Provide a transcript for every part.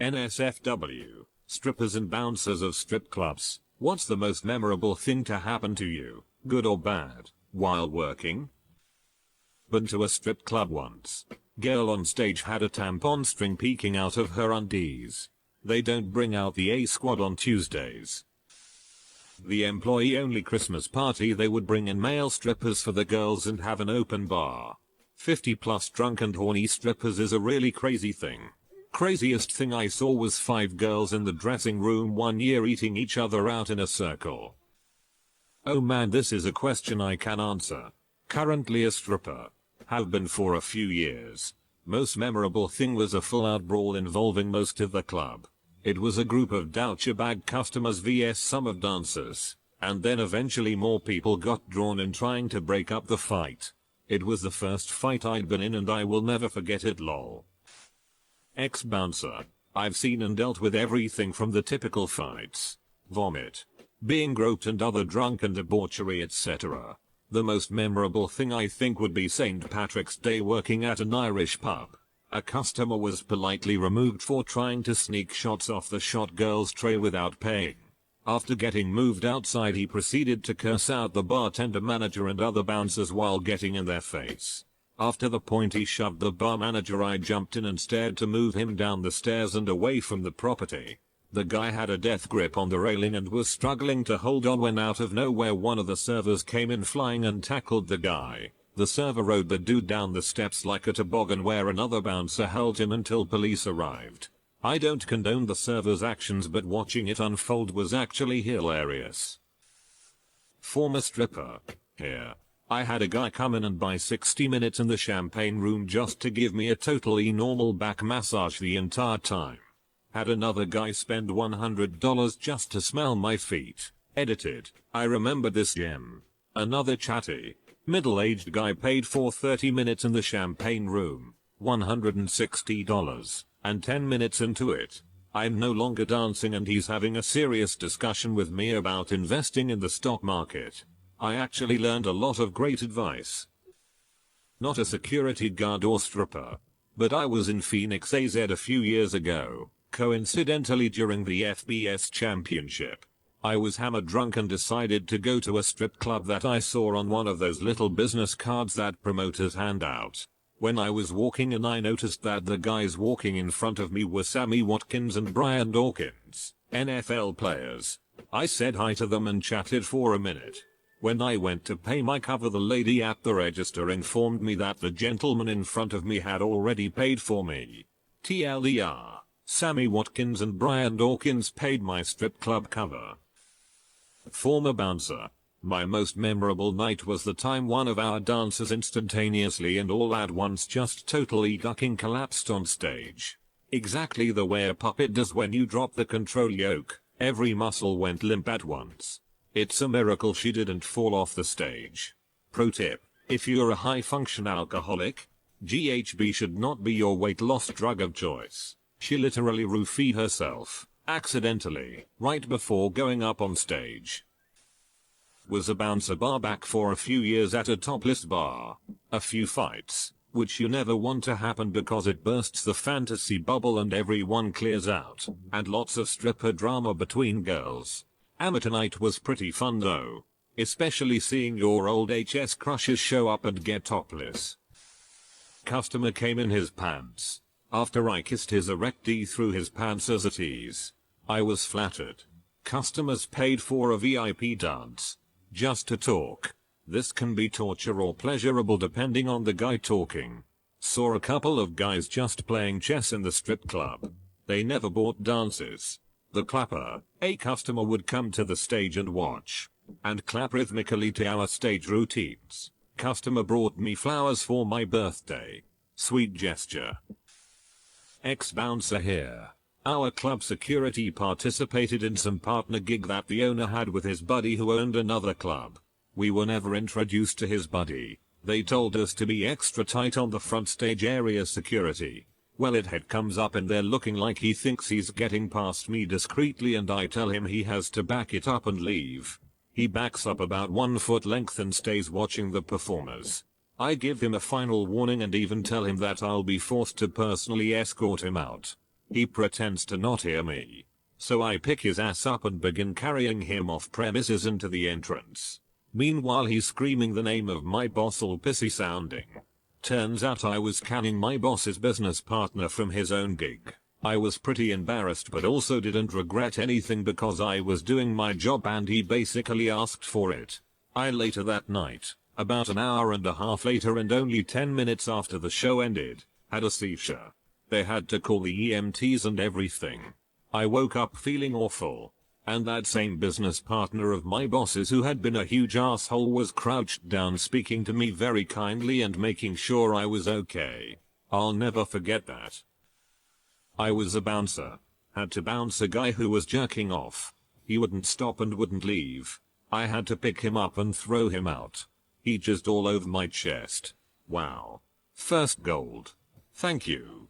NSFW, strippers and bouncers of strip clubs. What's the most memorable thing to happen to you, good or bad, while working? Been to a strip club once. Girl on stage had a tampon string peeking out of her undies. They don't bring out the A squad on Tuesdays. The employee only Christmas party they would bring in male strippers for the girls and have an open bar. 50 plus drunk and horny strippers is a really crazy thing. Craziest thing I saw was 5 girls in the dressing room one year eating each other out in a circle. Oh man, this is a question I can answer. Currently a stripper. Have been for a few years. Most memorable thing was a full-out brawl involving most of the club. It was a group of douchebag customers vs some of dancers, and then eventually more people got drawn in trying to break up the fight. It was the first fight I'd been in and I will never forget it, lol. Ex-bouncer. I've seen and dealt with everything from the typical fights, vomit, being groped and other drunken debauchery, etc. The most memorable thing I think would be St. Patrick's Day working at an Irish pub. A customer was politely removed for trying to sneak shots off the shot girl's tray without paying. After getting moved outside, he proceeded to curse out the bartender, manager and other bouncers while getting in their face. After the point he shoved the bar manager, I jumped in and stared to move him down the stairs and away from the property. The guy had a death grip on the railing and was struggling to hold on when out of nowhere one of the servers came in flying and tackled the guy. The server rode the dude down the steps like a toboggan where another bouncer held him until police arrived. I don't condone the server's actions, but watching it unfold was actually hilarious. Former stripper. Here. I had a guy come in and buy 60 minutes in the champagne room just to give me a totally normal back massage the entire time. Had another guy spend $100 just to smell my feet. Edited. I remember this gem. Another chatty, middle-aged guy paid for 30 minutes in the champagne room, $160, and 10 minutes into it, I'm no longer dancing and he's having a serious discussion with me about investing in the stock market. I actually learned a lot of great advice. Not a security guard or stripper, but I was in Phoenix, AZ a few years ago, coincidentally during the FBS championship. I was hammered drunk and decided to go to a strip club that I saw on one of those little business cards that promoters hand out. When I was walking in, I noticed that the guys walking in front of me were Sammy Watkins and Brian Dawkins, NFL players. I said hi to them and chatted for a minute. When I went to pay my cover, the lady at the register informed me that the gentleman in front of me had already paid for me. TLDR, Sammy Watkins and Brian Dawkins paid my strip club cover. Former bouncer. My most memorable night was the time one of our dancers instantaneously and all at once, just totally ducking, collapsed on stage. Exactly the way a puppet does when you drop the control yoke. Every muscle went limp at once. It's a miracle she didn't fall off the stage. Pro tip: if you're a high function alcoholic, GHB should not be your weight loss drug of choice. She literally roofied herself, accidentally, right before going up on stage. Was a bouncer bar back for a few years at a topless bar. A few fights, which you never want to happen because it bursts the fantasy bubble and everyone clears out, and lots of stripper drama between girls. Amateur night was pretty fun though, especially seeing your old HS crushes show up and get topless. Customer came in his pants. After I kissed his erectee through his pants as a tease. I was flattered. Customers paid for a VIP dance. Just to talk. This can be torture or pleasurable depending on the guy talking. Saw a couple of guys just playing chess in the strip club. They never bought dances. The clapper, a customer, would come to the stage and watch, and clap rhythmically to our stage routines. Customer brought me flowers for my birthday. Sweet gesture. Ex-bouncer here. Our club security participated in some partner gig that the owner had with his buddy who owned another club. We were never introduced to his buddy. They told us to be extra tight on the front stage area security. Well, it head comes up in there looking like he thinks he's getting past me discreetly, and I tell him he has to back it up and leave. He backs up about 1 foot length and stays watching the performers. I give him a final warning and even tell him that I'll be forced to personally escort him out. He pretends to not hear me. So I pick his ass up and begin carrying him off premises into the entrance. Meanwhile he's screaming the name of my boss all pissy sounding. Turns out I was canning my boss's business partner from his own gig. I was pretty embarrassed but also didn't regret anything because I was doing my job and he basically asked for it. Later that night, about an hour and a half later and only 10 minutes after the show ended, had a seizure. They had to call the EMTs and everything. I woke up feeling awful. And that same business partner of my boss's who had been a huge asshole was crouched down speaking to me very kindly and making sure I was okay. I'll never forget that. I was a bouncer. Had to bounce a guy who was jerking off. He wouldn't stop and wouldn't leave. I had to pick him up and throw him out. He jizzed all over my chest. Wow. First gold. Thank you.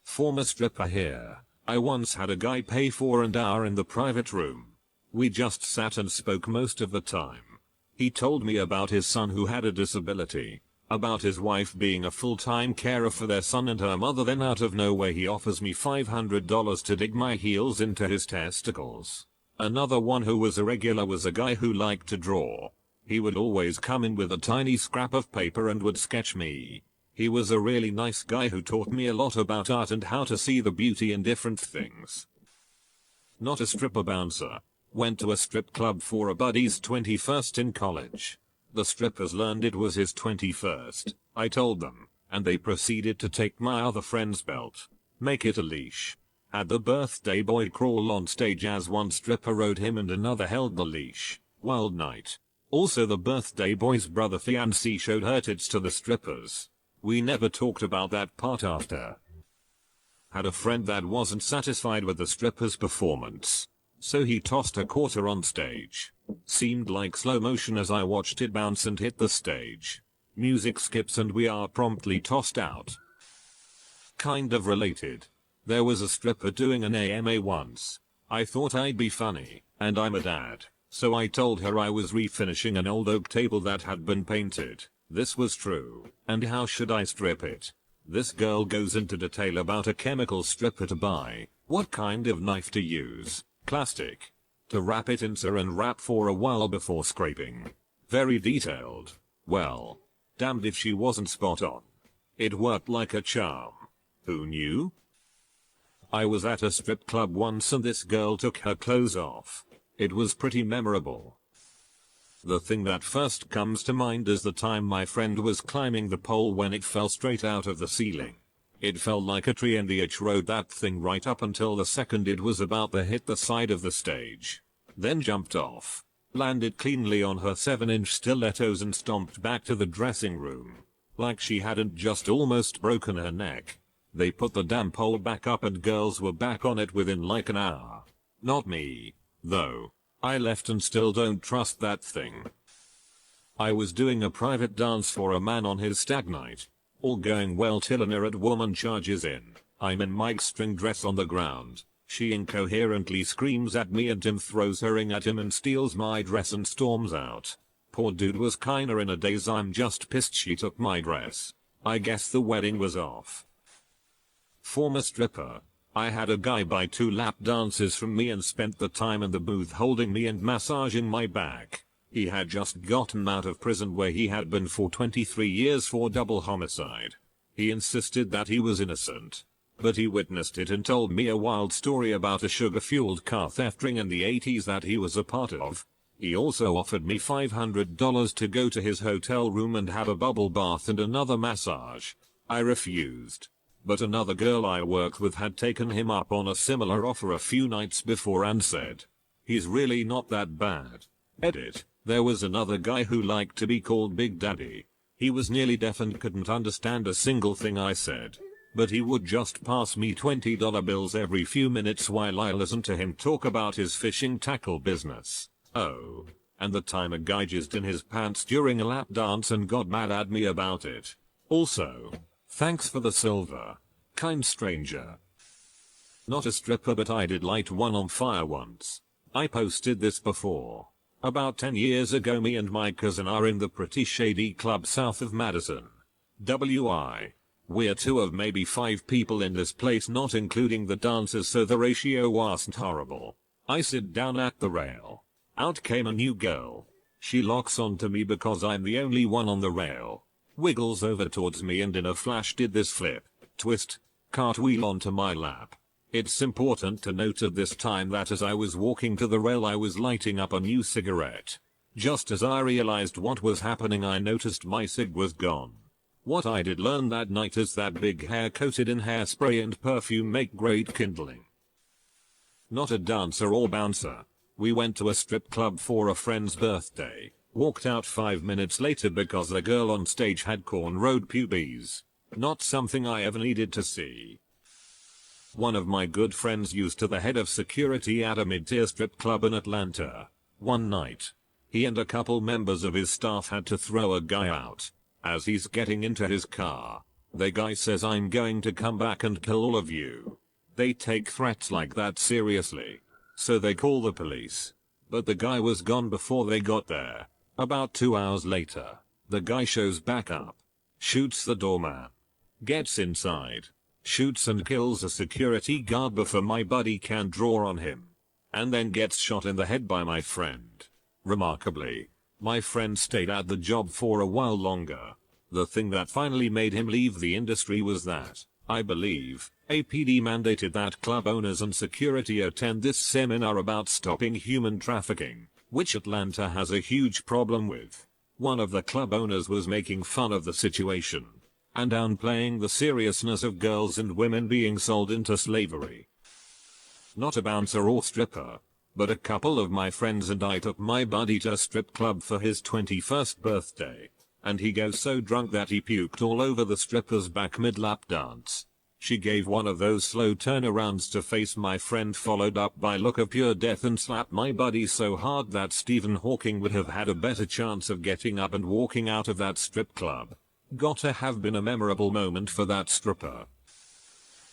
Former stripper here. I once had a guy pay for an hour in the private room. We just sat and spoke most of the time. He told me about his son who had a disability. About his wife being a full-time carer for their son and her mother. Then out of nowhere he offers me $500 to dig my heels into his testicles. Another one who was a regular was a guy who liked to draw. He would always come in with a tiny scrap of paper and would sketch me. He was a really nice guy who taught me a lot about art and how to see the beauty in different things. Not a stripper bouncer. Went to a strip club for a buddy's 21st in college. The strippers learned it was his 21st. I told them, and they proceeded to take my other friend's belt, make it a leash. Had the birthday boy crawl on stage as one stripper rode him and another held the leash. Wild night. Also the birthday boy's brother fiancé showed her tits to the strippers. We never talked about that part after. Had a friend that wasn't satisfied with the stripper's performance. So he tossed a quarter on stage. Seemed like slow motion as I watched it bounce and hit the stage. Music skips and we are promptly tossed out. Kind of related. There was a stripper doing an AMA once. I thought I'd be funny, and I'm a dad. So I told her I was refinishing an old oak table that had been painted. This was true. And how should I strip it? This girl goes into detail about a chemical stripper to buy, what kind of knife to use, plastic, to wrap it in saran wrap for a while before scraping. Very detailed. Well, damned if she wasn't spot on. It worked like a charm. Who knew? I was at a strip club once and this girl took her clothes off. It was pretty memorable. The thing that first comes to mind is the time my friend was climbing the pole when it fell straight out of the ceiling. It fell like a tree and the itch rode that thing right up until the second it was about to hit the side of the stage. Then jumped off, landed cleanly on her 7-inch stilettos and stomped back to the dressing room. Like she hadn't just almost broken her neck. They put the damn pole back up and girls were back on it within like an hour. Not me, though. I left and still don't trust that thing. I was doing a private dance for a man on his stag night. All going well till an irate woman charges in. I'm in my string dress on the ground. She incoherently screams at me and Tim throws her ring at him and steals my dress and storms out. Poor dude was kinda in a daze. I'm just pissed she took my dress. I guess the wedding was off. Former stripper. I had a guy buy 2 lap dances from me and spent the time in the booth holding me and massaging my back. He had just gotten out of prison where he had been for 23 years for double homicide. He insisted that he was innocent. But he witnessed it and told me a wild story about a sugar-fueled car theft ring in the 80s that he was a part of. He also offered me $500 to go to his hotel room and have a bubble bath and another massage. I refused. But another girl I worked with had taken him up on a similar offer a few nights before and said, "He's really not that bad." Edit. There was another guy who liked to be called Big Daddy. He was nearly deaf and couldn't understand a single thing I said. But he would just pass me $20 bills every few minutes while I listened to him talk about his fishing tackle business. Oh. And the time a guy jizzed in his pants during a lap dance and got mad at me about it. Also. Thanks for the silver. Kind stranger. Not a stripper but I did light one on fire once. I posted this before. About 10 years ago me and my cousin are in the pretty shady club south of Madison. WI. We're two of maybe 5 people in this place, not including the dancers, so the ratio wasn't horrible. I sit down at the rail. Out came a new girl. She locks onto me because I'm the only one on the rail. Wiggles over towards me and in a flash did this flip, twist, cartwheel onto my lap. It's important to note at this time that as I was walking to the rail I was lighting up a new cigarette. Just as I realized what was happening I noticed my cig was gone. What I did learn that night is that big hair coated in hairspray and perfume make great kindling. Not a dancer or bouncer. We went to a strip club for a friend's birthday. Walked out 5 minutes later because the girl on stage had cornrowed pubes. Not something I ever needed to see. One of my good friends used to the head of security at a mid-tier strip club in Atlanta. One night, he and a couple members of his staff had to throw a guy out. As he's getting into his car, the guy says, "I'm going to come back and kill all of you." They take threats like that seriously. So they call the police. But the guy was gone before they got there. About 2 hours later, the guy shows back up, shoots the doorman, gets inside, shoots and kills a security guard before my buddy can draw on him, and then gets shot in the head by my friend. Remarkably, my friend stayed at the job for a while longer. The thing that finally made him leave the industry was that, I believe, APD mandated that club owners and security attend this seminar about stopping human trafficking, which Atlanta has a huge problem with. One of the club owners was making fun of the situation and downplaying the seriousness of girls and women being sold into slavery. Not a bouncer or stripper, but a couple of my friends and I took my buddy to a strip club for his 21st birthday, and he goes so drunk that he puked all over the stripper's back mid-lap dance. She gave one of those slow turnarounds to face my friend, followed up by look of pure death, and slapped my buddy so hard that Stephen Hawking would have had a better chance of getting up and walking out of that strip club. Gotta have been a memorable moment for that stripper.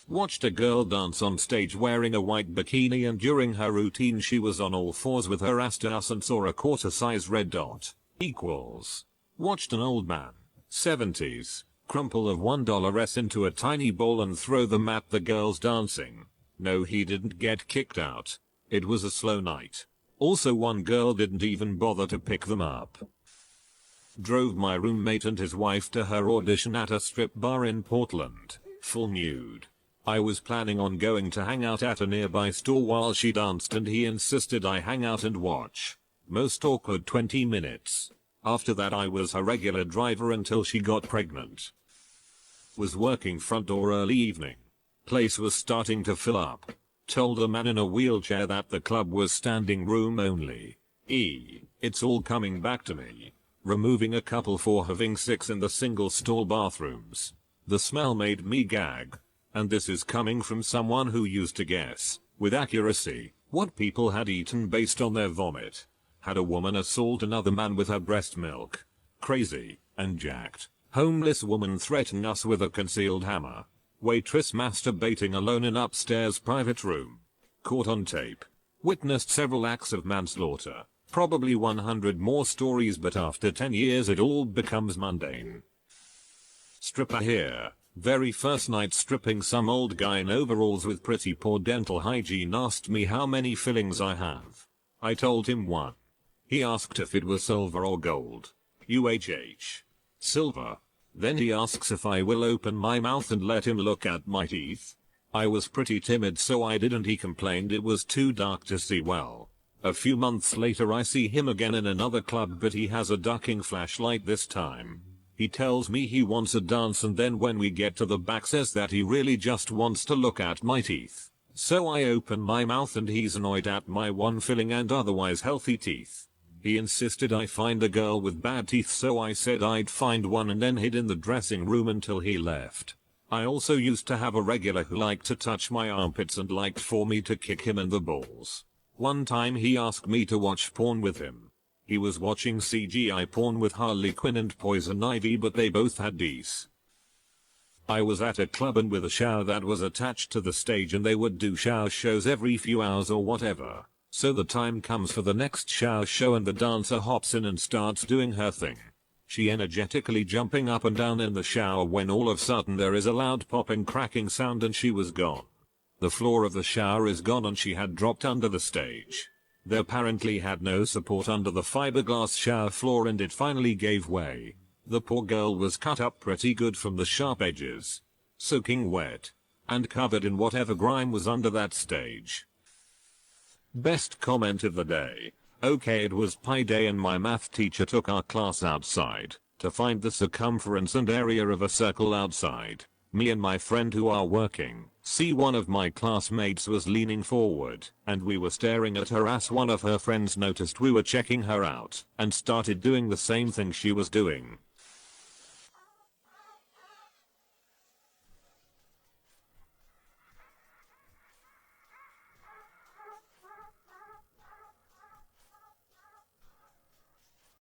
Watched a girl dance on stage wearing a white bikini, and during her routine she was on all fours with her ass to us and saw a quarter-size red dot. Equals. Watched an old man, 70s, crumple of $1s into a tiny bowl and throw them at the girls dancing. No, he didn't get kicked out. It was a slow night. Also, one girl didn't even bother to pick them up. Drove my roommate and his wife to her audition at a strip bar in Portland, full nude. I was planning on going to hang out at a nearby store while she danced, and he insisted I hang out and watch. Most awkward 20 minutes. After that I was her regular driver until she got pregnant. Was working front door early evening. Place was starting to fill up. Told a man in a wheelchair that the club was standing room only. It's all coming back to me. Removing a couple for having sex in the single stall bathrooms. The smell made me gag. And this is coming from someone who used to guess, with accuracy, what people had eaten based on their vomit. Had a woman assault another man with her breast milk. Crazy and jacked. Homeless woman threaten us with a concealed hammer. Waitress masturbating alone in upstairs private room. Caught on tape. Witnessed several acts of manslaughter. Probably 100 more stories, but after 10 years it all becomes mundane. Stripper here. Very first night stripping, some old guy in overalls with pretty poor dental hygiene asked me how many fillings I have. I told him 1. He asked if it was silver or gold. Silver. Then he asks if I will open my mouth and let him look at my teeth. I was pretty timid, so I didn't. He complained it was too dark to see well. A few months later I see him again in another club, but he has a ducking flashlight this time. He tells me he wants a dance, and then when we get to the back says that he really just wants to look at my teeth. So I open my mouth and he's annoyed at my 1 filling and otherwise healthy teeth. He insisted I find a girl with bad teeth, so I said I'd find one and then hid in the dressing room until he left. I also used to have a regular who liked to touch my armpits and liked for me to kick him in the balls. One time he asked me to watch porn with him. He was watching CGI porn with Harley Quinn and Poison Ivy, but they both had D's. I was at a club and with a shower that was attached to the stage, and they would do shower shows every few hours or whatever. So the time comes for the next shower show and the dancer hops in and starts doing her thing. she energetically jumping up and down in the shower when all of a sudden there is a loud popping cracking sound and she was gone. The floor of the shower is gone and she had dropped under the stage. They apparently had no support under the fiberglass shower floor and it finally gave way. The poor girl was cut up pretty good from the sharp edges, soaking wet, and covered in whatever grime was under that stage. Best comment of the day. Okay, it was Pi Day and my math teacher took our class outside to find the circumference and area of a circle outside. Me and my friend who are working, see one of my classmates was leaning forward and we were staring at her as one of her friends noticed we were checking her out and started doing the same thing she was doing.